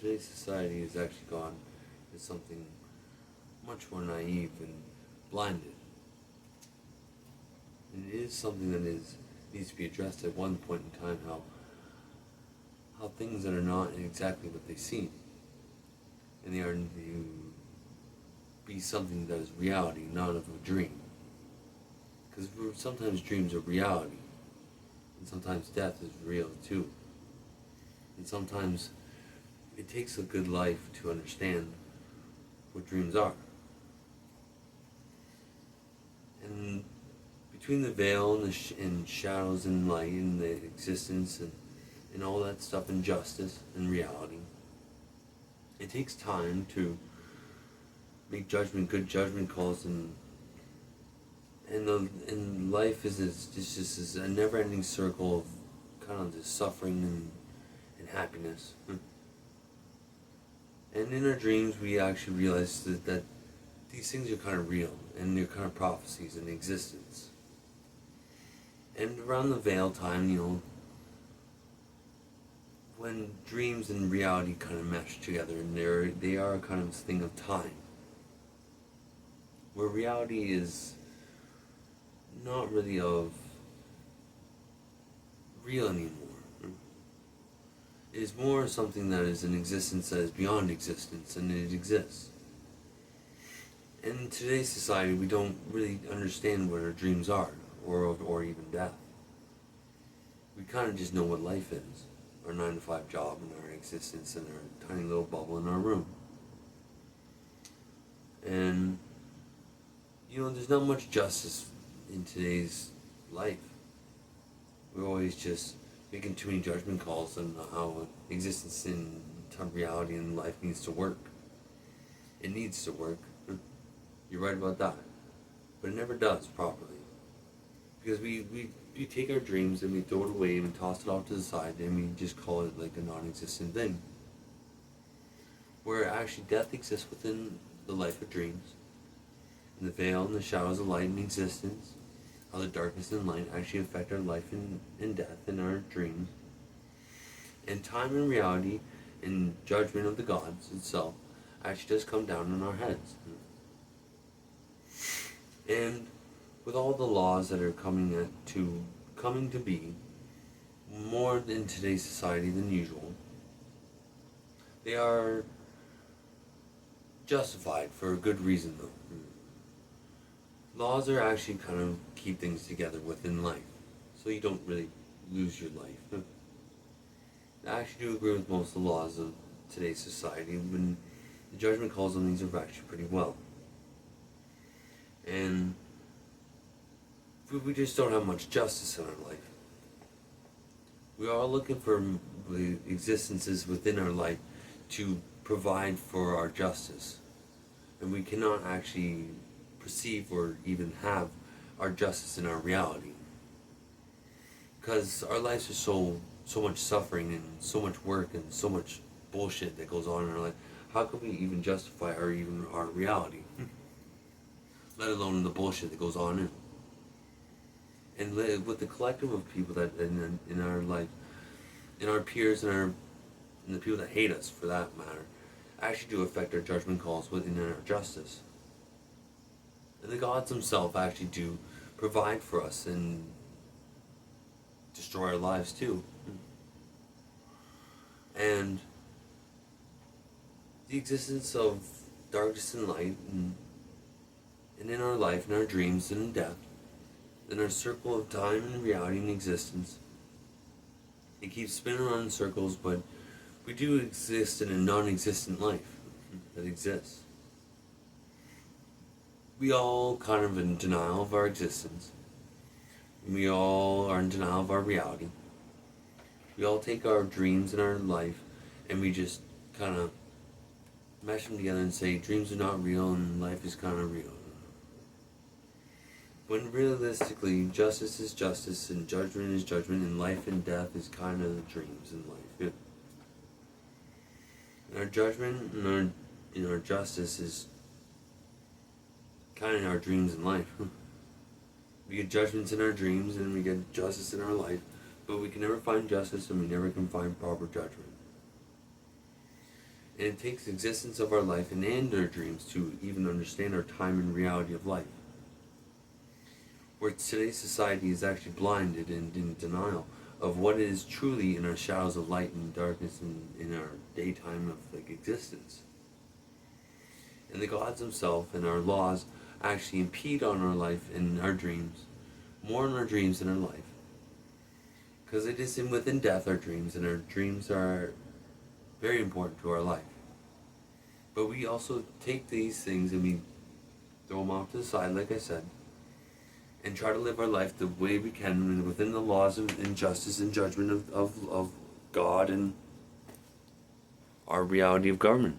Today's society has actually gone to something much more naive and blinded. And it is something that needs to be addressed at one point in time, how things that are not exactly what they seem. And they are to be something that is reality, not of a dream. Because sometimes dreams are reality, and sometimes death is real too. And sometimes it takes a good life to understand what dreams are. And between the veil and and shadows and light and the existence and all that stuff and justice and reality, it takes time to make good judgment calls, and life is just a never-ending circle of kind of just suffering and happiness. And in our dreams, we actually realize that these things are kind of real, and they're kind of prophecies in existence. And around the veil time, when dreams and reality kind of mesh together, and they are kind of a thing of time, where reality is not really of real anymore. It is more something that is in existence that is beyond existence, and it exists. In today's society, we don't really understand what our dreams are, or even death. We kind of just know what life is, our 9-to-5 job and our existence and our tiny little bubble in our room. And, there's not much justice in today's life. We're always just making too many judgment calls on how existence and reality and life needs to work. It needs to work. You're right about that. But it never does properly. Because we take our dreams and we throw it away and we toss it off to the side and we just call it like a non-existent thing. Where actually death exists within the life of dreams. And the veil and the shadows of light and existence, how the darkness and light actually affect our life and death in our dreams. And time and reality and judgment of the gods itself actually does come down on our heads. And with all the laws that are coming to be more in today's society than usual, they are justified for a good reason though. Laws are actually kind of keep things together within life, so you don't really lose your life. I actually do agree with most of the laws of today's society, when the judgment calls on these are actually pretty well. And we just don't have much justice in our life. We are looking for existences within our life to provide for our justice. And we cannot actually perceive or even have our justice in our reality. Because our lives are so much suffering and so much work and so much bullshit that goes on in our life. How can we even justify our reality? Let alone the bullshit that goes on and with the collective of people that in our life, in our peers and the people that hate us for that matter, actually do affect our judgment calls within our justice. And the gods themselves actually do provide for us and destroy our lives too. And the existence of darkness and light and in our life, in our dreams and in death, in our circle of time and reality and existence, it keeps spinning around in circles, but we do exist in a non-existent life that exists. We all kind of in denial of our existence. We all are in denial of our reality. We all take our dreams and our life and we just kind of mesh them together and say dreams are not real and life is kind of real. When realistically, justice is justice and judgment is judgment and life and death is kind of the dreams in life. Yeah. And our judgment and our justice is kind of our dreams in life. We get judgments in our dreams and we get justice in our life, but we can never find justice and we never can find proper judgment. And it takes existence of our life and our dreams to even understand our time and reality of life. Where today's society is actually blinded and in denial of what is truly in our shadows of light and darkness and in our daytime of existence. And the gods themselves and our laws actually impede on our life and our dreams, more in our dreams than our life. Because it is within death our dreams, and our dreams are very important to our life. But we also take these things and we throw them off to the side, like I said, and try to live our life the way we can within the laws of injustice and judgment of God and our reality of government.